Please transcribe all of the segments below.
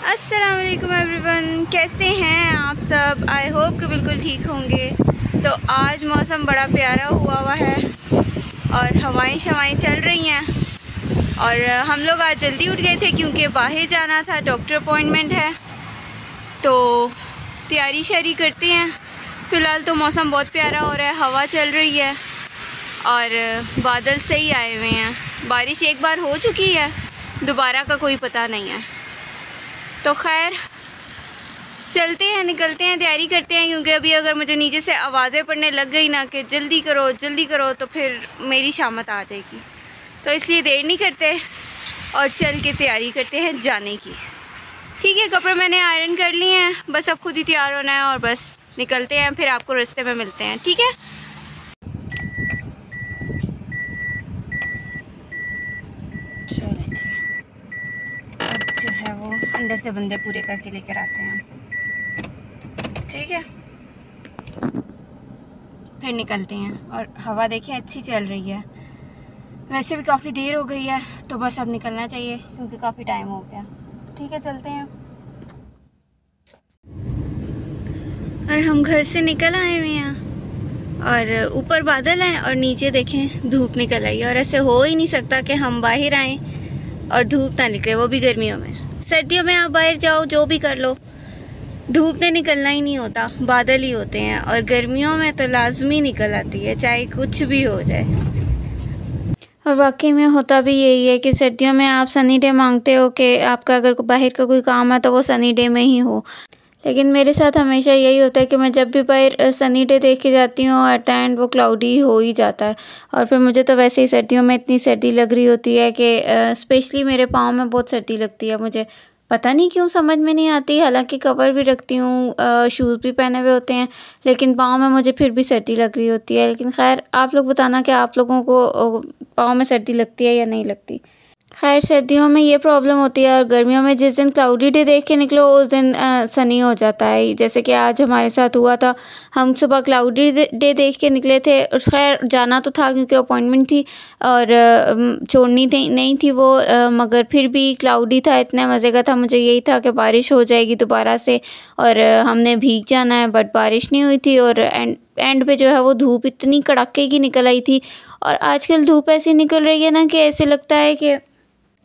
अस्सलाम वालेकुम एवरीवन, कैसे हैं आप सब। आई होप कि बिल्कुल ठीक होंगे। तो आज मौसम बड़ा प्यारा हुआ है और हवाएं चल रही हैं। और हम लोग आज जल्दी उठ गए थे क्योंकि बाहर जाना था, डॉक्टर अपॉइंटमेंट है। तो तैयारी शारी करते हैं। फ़िलहाल तो मौसम बहुत प्यारा हो रहा है, हवा चल रही है और बादल सही आए हुए हैं। बारिश एक बार हो चुकी है, दोबारा का कोई पता नहीं है। तो खैर चलते हैं, निकलते हैं, तैयारी करते हैं, क्योंकि अभी अगर मुझे नीचे से आवाज़ें पड़ने लग गई ना कि जल्दी करो तो फिर मेरी शामत आ जाएगी। तो इसलिए देर नहीं करते और चल के तैयारी करते हैं जाने की। ठीक है, कपड़े मैंने आयरन कर लिए हैं, बस अब खुद ही तैयार होना है और बस निकलते हैं। फिर आपको रास्ते में मिलते हैं, ठीक है। चलें जी, अब जो है वो अंदर से बंदे पूरे करके लेकर आते हैं, ठीक है। फिर निकलते हैं और हवा देखिए अच्छी चल रही है। वैसे भी काफ़ी देर हो गई है, तो बस अब निकलना चाहिए क्योंकि काफ़ी टाइम हो गया। ठीक है, चलते हैं। और हम घर से निकल आए हुए हैं और ऊपर बादल हैं और नीचे देखें धूप निकल आई है। और ऐसे हो ही नहीं सकता कि हम बाहर आएँ और धूप ना निकले, वो भी गर्मियों में। सर्दियों में आप बाहर जाओ, जो भी कर लो, धूप में निकलना ही नहीं होता, बादल ही होते हैं। और गर्मियों में तो लाजमी निकल आती है, चाहे कुछ भी हो जाए। और वाकई में होता भी यही है कि सर्दियों में आप सनी डे मांगते हो कि आपका अगर बाहर का कोई काम है तो वो सनी डे में ही हो। लेकिन मेरे साथ हमेशा यही होता है कि मैं जब भी बाहर सनी डे देख के जाती हूँ, एट द एंड वो क्लाउडी हो ही जाता है। और फिर मुझे तो वैसे ही सर्दियों में इतनी सर्दी लग रही होती है कि स्पेशली मेरे पाँव में बहुत सर्दी लगती है। मुझे पता नहीं क्यों, समझ में नहीं आती। हालांकि कवर भी रखती हूँ, शूज़ भी पहने हुए होते हैं, लेकिन पाँव में मुझे फिर भी सर्दी लग रही होती है। लेकिन खैर, आप लोग बताना कि आप लोगों को पाँव में सर्दी लगती है या नहीं लगती। खैर, सर्दियों में ये प्रॉब्लम होती है। और गर्मियों में जिस दिन क्लाउडी डे देख के निकलो उस दिन सनी हो जाता है, जैसे कि आज हमारे साथ हुआ था। हम सुबह क्लाउडी डे देख के निकले थे और खैर जाना तो था क्योंकि अपॉइंटमेंट थी और छोड़नी थी नहीं थी वो, मगर फिर भी क्लाउडी था, इतने मज़े का था। मुझे यही था कि बारिश हो जाएगी दोबारा से और हमने भीग जाना है, बट बारिश नहीं हुई थी। और एंड पे जो है वो धूप इतनी कड़ाके की निकल आई थी। और आजकल धूप ऐसी निकल रही है ना कि ऐसे लगता है कि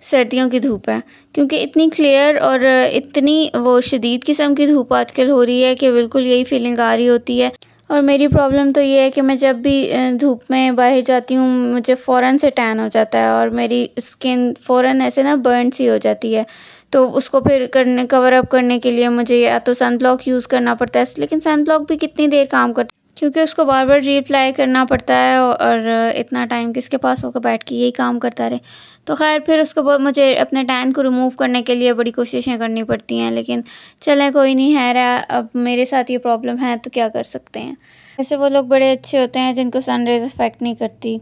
सर्दियों की धूप है, क्योंकि इतनी क्लियर और इतनी वो शदीद किस्म की धूप आजकल हो रही है कि बिल्कुल यही फीलिंग आ रही होती है। और मेरी प्रॉब्लम तो ये है कि मैं जब भी धूप में बाहर जाती हूँ मुझे फ़ौरन से टैन हो जाता है और मेरी स्किन फ़ौरन ऐसे ना बर्न सी हो जाती है। तो उसको फिर कवर अप करने के लिए मुझे या तो सन ब्लॉक यूज़ करना पड़ता है, लेकिन सन ब्लॉक भी कितनी देर काम करता है क्योंकि उसको बार बार रीअप्लाई करना पड़ता है और इतना टाइम किसके पास होकर बैठ के यही काम करता रहे। तो खैर, फिर उसके बाद मुझे अपने टैन को रिमूव करने के लिए बड़ी कोशिशें करनी पड़ती हैं, लेकिन चलें कोई नहीं है रहा। अब मेरे साथ ये प्रॉब्लम है तो क्या कर सकते हैं। वैसे वो लोग बड़े अच्छे होते हैं जिनको सन रेज अफेक्ट नहीं करती,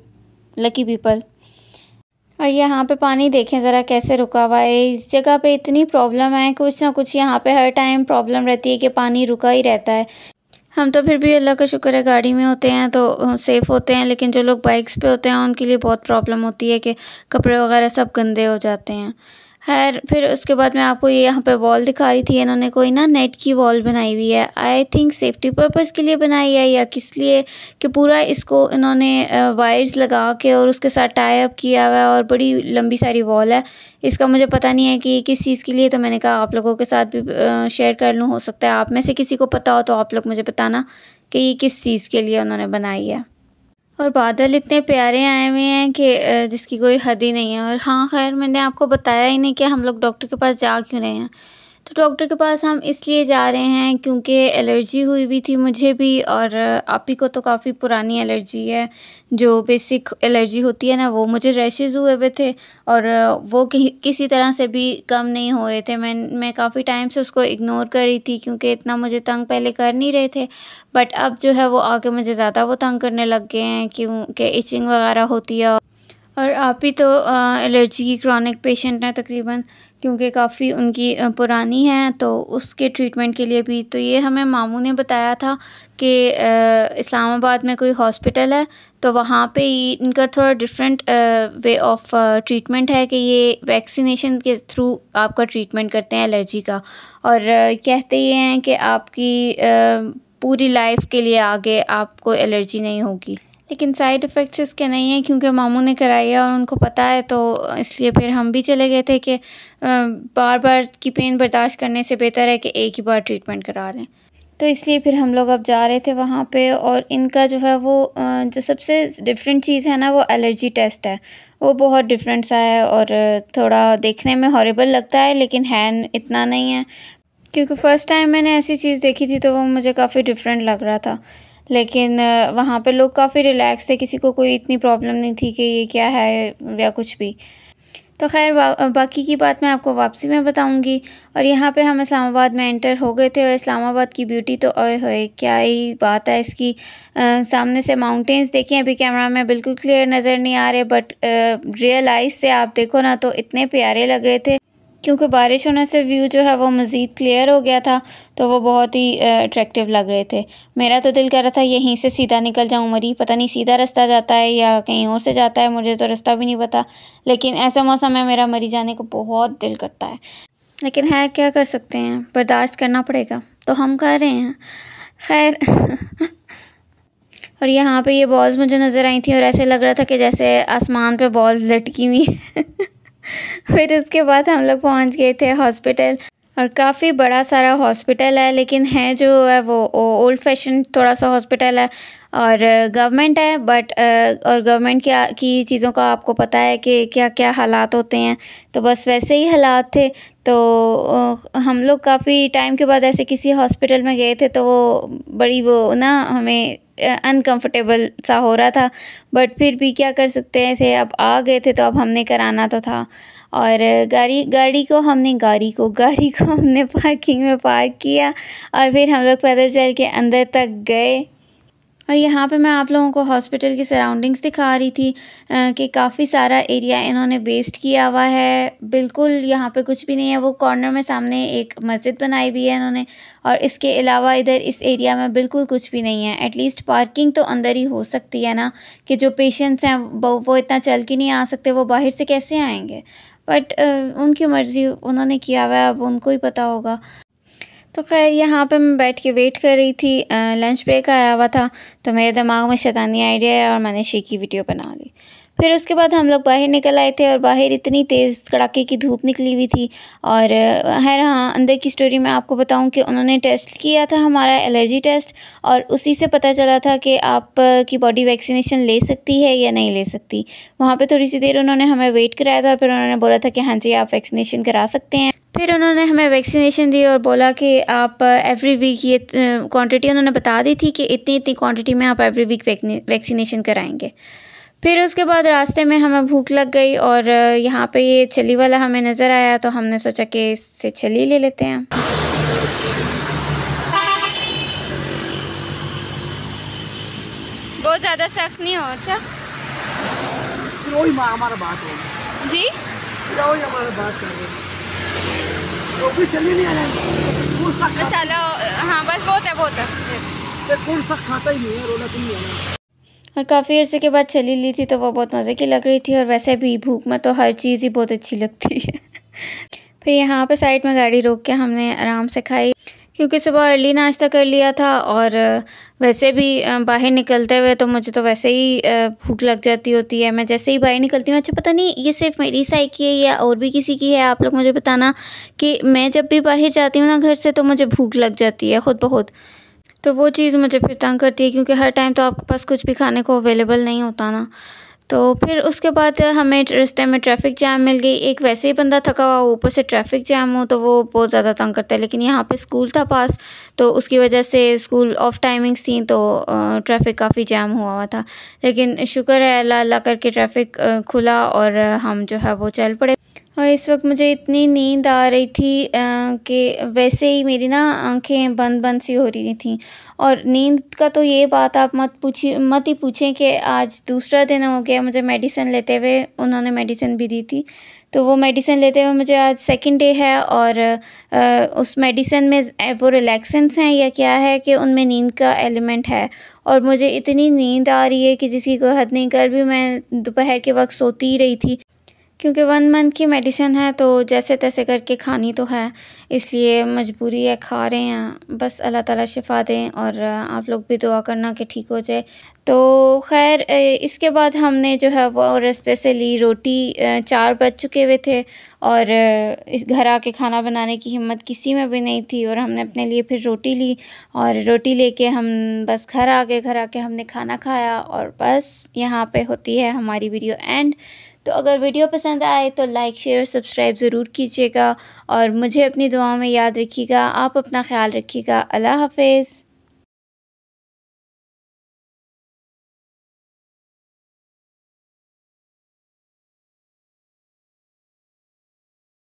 लकी पीपल। और यहाँ पे पानी देखें ज़रा कैसे रुका हुआ है। इस जगह पे इतनी प्रॉब्लम है, कुछ ना कुछ यहाँ पे हर टाइम प्रॉब्लम रहती है कि पानी रुका ही रहता है। हम तो फिर भी अल्लाह का शुक्र है गाड़ी में होते हैं तो सेफ़ होते हैं, लेकिन जो लोग बाइक्स पे होते हैं उनके लिए बहुत प्रॉब्लम होती है कि कपड़े वगैरह सब गंदे हो जाते हैं। खैर, फिर उसके बाद मैं आपको ये यहाँ पे वॉल दिखा रही थी। इन्होंने कोई ना नेट की वॉल बनाई हुई है, आई थिंक सेफ्टी पर्पज़ के लिए बनाई है या किस लिए, कि पूरा इसको इन्होंने वायर्स लगा के और उसके साथ टाई अप किया हुआ है और बड़ी लंबी सारी वॉल है। इसका मुझे पता नहीं है कि किस चीज़ के लिए, तो मैंने कहा आप लोगों के साथ भी शेयर कर लूँ। हो सकता है आप में से किसी को पता हो तो आप लोग मुझे बताना कि ये किस चीज़ के लिए उन्होंने बनाई है। और बादल इतने प्यारे आए हुए हैं कि जिसकी कोई हद ही नहीं है। और हाँ, खैर मैंने आपको बताया ही नहीं कि हम लोग डॉक्टर के पास जा क्यों रहे हैं। तो डॉक्टर के पास हम इसलिए जा रहे हैं क्योंकि एलर्जी हुई हुई थी मुझे भी, और आप ही को तो काफ़ी पुरानी एलर्जी है, जो बेसिक एलर्जी होती है ना, वो मुझे रैशेज़ हुए हुए थे और वो किसी तरह से भी कम नहीं हो रहे थे। मैं काफ़ी टाइम से उसको इग्नोर कर रही थी क्योंकि इतना मुझे तंग पहले कर नहीं रहे थे, बट अब जो है वो आके मुझे ज़्यादा वो तंग करने लग गए हैं क्योंकि इचिंग वगैरह होती है और आप ही तो एलर्जी की क्रॉनिक पेशेंट हैं तकरीबन, क्योंकि काफ़ी उनकी पुरानी है, तो उसके ट्रीटमेंट के लिए भी। तो ये हमें मामू ने बताया था कि इस्लामाबाद में कोई हॉस्पिटल है, तो वहाँ पे इनका थोड़ा डिफरेंट वे ऑफ ट्रीटमेंट है कि ये वैक्सीनेशन के थ्रू आपका ट्रीटमेंट करते हैं एलर्जी का। और कहते ये हैं कि आपकी पूरी लाइफ के लिए आगे आपको एलर्जी नहीं होगी। लेकिन साइड इफ़ेक्ट्स इसके नहीं हैं, क्योंकि मामू ने कराई है और उनको पता है, तो इसलिए फिर हम भी चले गए थे कि बार बार की पेन बर्दाश्त करने से बेहतर है कि एक ही बार ट्रीटमेंट करा लें। तो इसलिए फिर हम लोग अब जा रहे थे वहाँ पे। और इनका जो है वो जो सबसे डिफरेंट चीज़ है ना, वो एलर्जी टेस्ट है। वो बहुत डिफरेंट सा है और थोड़ा देखने में हॉरिबल लगता है, लेकिन है इतना नहीं है, क्योंकि फ़र्स्ट टाइम मैंने ऐसी चीज़ देखी थी तो वो मुझे काफ़ी डिफरेंट लग रहा था। लेकिन वहाँ पे लोग काफ़ी रिलैक्स थे, किसी को कोई इतनी प्रॉब्लम नहीं थी कि ये क्या है या कुछ भी। तो खैर बाकी की बात मैं आपको वापसी में बताऊंगी। और यहाँ पे हम इस्लामाबाद में एंटर हो गए थे, और इस्लामाबाद की ब्यूटी तो ओए होए क्या ही बात है इसकी। सामने से माउंटेन्स देखिए, अभी कैमरा में बिल्कुल क्लियर नज़र नहीं आ रहे, बट रियल आइज से आप देखो ना तो इतने प्यारे लग रहे थे, क्योंकि बारिश होने से व्यू जो है वो मज़ीद क्लियर हो गया था, तो वो बहुत ही अट्रैक्टिव लग रहे थे। मेरा तो दिल कर रहा था यहीं से सीधा निकल जाऊँ मरी, पता नहीं सीधा रास्ता जाता है या कहीं और से जाता है, मुझे तो रास्ता भी नहीं पता। लेकिन ऐसे मौसम में मेरा मरी जाने को बहुत दिल करता है, लेकिन है क्या कर सकते हैं, बर्दाश्त करना पड़ेगा, तो हम कर रहे हैं। खैर और यहाँ पे ये बॉल्स मुझे नज़र आई थी और ऐसे लग रहा था कि जैसे आसमान पे बॉल्स लटकी हुई फिर उसके बाद हम लोग पहुँच गए थे हॉस्पिटल, और काफ़ी बड़ा सारा हॉस्पिटल है, लेकिन है जो है वो ओल्ड फैशन थोड़ा सा हॉस्पिटल है, और गवर्नमेंट है, बट और गवर्नमेंट की चीज़ों का आपको पता है कि क्या क्या हालात होते हैं, तो बस वैसे ही हालात थे। तो हम लोग काफ़ी टाइम के बाद ऐसे किसी हॉस्पिटल में गए थे, तो वो बड़ी वो ना हमें अनकंफर्टेबल सा हो रहा था, बट फिर भी क्या कर सकते हैं, थे अब आ गए थे तो अब हमने कराना तो था। और गाड़ी को हमने पार्किंग में पार्क किया, और फिर हम लोग पैदल चल के अंदर तक गए। और यहाँ पे मैं आप लोगों को हॉस्पिटल की सराउंडिंग्स दिखा रही थी कि काफ़ी सारा एरिया इन्होंने वेस्ट किया हुआ है, बिल्कुल यहाँ पे कुछ भी नहीं है। वो कॉर्नर में सामने एक मस्जिद बनाई हुई है इन्होंने, और इसके अलावा इधर इस एरिया में बिल्कुल कुछ भी नहीं है। एटलीस्ट पार्किंग तो अंदर ही हो सकती है ना, कि जो पेशेंट्स हैं वो इतना चल के नहीं आ सकते, वो बाहर से कैसे आएँगे, बट उनकी मर्ज़ी, उन्होंने किया हुआ है, अब उनको ही पता होगा। तो खैर यहाँ पे मैं बैठ के वेट कर रही थी, लंच ब्रेक आया हुआ था, तो मेरे दिमाग में शैतानी आइडिया है और मैंने शेकी वीडियो बना ली। फिर उसके बाद हम लोग बाहर निकल आए थे, और बाहर इतनी तेज़ कड़ाके की धूप निकली हुई थी। और खैर हाँ, अंदर की स्टोरी मैं आपको बताऊं कि उन्होंने टेस्ट किया था हमारा एलर्जी टेस्ट, और उसी से पता चला था कि आप की बॉडी वैक्सीनेशन ले सकती है या नहीं ले सकती। वहाँ पे थोड़ी सी देर उन्होंने हमें वेट कराया था, फिर उन्होंने बोला था कि हाँ जी आप वैक्सीनेशन करा सकते हैं। फिर उन्होंने हमें वैक्सीनेशन दी और बोला कि आप एवरी वीक, ये क्वांटिटी उन्होंने बता दी थी कि इतनी इतनी क्वांटिटी में आप एवरी वीक वैक्सीनेशन कराएंगे। फिर उसके बाद रास्ते में हमें भूख लग गई, और यहाँ पे ये छली वाला हमें नज़र आया, तो हमने सोचा कि इससे छली ले लेते हैं। बहुत ज़्यादा सख्त नहीं हो। अच्छा वही हमारा बात हो जी, वही हमारा बात कर रहे हैं, तो भी चलिए नहीं आ रहा है। चलो हाँ बस बहुत है कौन सा खाता ही नहीं है, रोना तो नहीं है। और काफ़ी अर्से के बाद चली ली थी, तो वो बहुत मज़े की लग रही थी, और वैसे भी भूख में तो हर चीज़ ही बहुत अच्छी लगती है। फिर यहाँ पे साइड में गाड़ी रोक के हमने आराम से खाई, क्योंकि सुबह अर्ली नाश्ता कर लिया था, और वैसे भी बाहर निकलते हुए तो मुझे तो वैसे ही भूख लग जाती होती है। मैं जैसे ही बाहर निकलती हूँ, अच्छा पता नहीं ये सिर्फ मेरी साइड की है या और भी किसी की है, आप लोग मुझे बताना, कि मैं जब भी बाहर जाती हूँ ना घर से, तो मुझे भूख लग जाती है खुद ब खुद। तो वो चीज़ मुझे फिर तंग करती है, क्योंकि हर टाइम तो आपके पास कुछ भी खाने को अवेलेबल नहीं होता ना। तो फिर उसके बाद हमें रास्ते में ट्रैफिक जैम मिल गई। एक वैसे ही बंदा थका हुआ, ऊपर से ट्रैफिक जैम हो, तो वो बहुत ज़्यादा तंग करता है। लेकिन यहाँ पे स्कूल था पास, तो उसकी वजह से स्कूल ऑफ टाइमिंग्स थी, तो ट्रैफिक काफ़ी जैम हुआ था। लेकिन शुक्र है अल्लाह करके ट्रैफिक खुला, और हम जो है वो चल पड़े। और इस वक्त मुझे इतनी नींद आ रही थी कि वैसे ही मेरी ना आंखें बंद बंद सी हो रही थी। और नींद का तो ये बात आप मत ही पूछें कि आज दूसरा दिन हो गया मुझे मेडिसिन लेते हुए। उन्होंने मेडिसिन भी दी थी, तो वो मेडिसिन लेते हुए मुझे आज सेकंड डे है। और उस मेडिसिन में वो रिलैक्सेंस हैं या क्या है कि उनमें नींद का एलिमेंट है। और मुझे इतनी नींद आ रही है कि जिसकी कोई हद नहीं। कल भी मैं दोपहर के वक्त सोती ही रही थी, क्योंकि 1 मंथ की मेडिसिन है तो जैसे तैसे करके खानी तो है, इसलिए मजबूरी है, खा रहे हैं। बस अल्लाह ताला शिफ़ा दें और आप लोग भी दुआ करना कि ठीक हो जाए। तो खैर इसके बाद हमने जो है वो रास्ते से ली रोटी। 4 बज चुके हुए थे और इस घर आके खाना बनाने की हिम्मत किसी में भी नहीं थी। और हमने अपने लिए फिर रोटी ली और रोटी लेके हम बस घर आ गए। घर आके हमने खाना खाया और बस यहाँ पे होती है हमारी वीडियो एंड। तो अगर वीडियो पसंद आए तो लाइक शेयर सब्सक्राइब ज़रूर कीजिएगा और मुझे अपनी दुआओं में याद रखिएगा। आप अपना ख्याल रखिएगा। अल्लाह हाफ़िज़।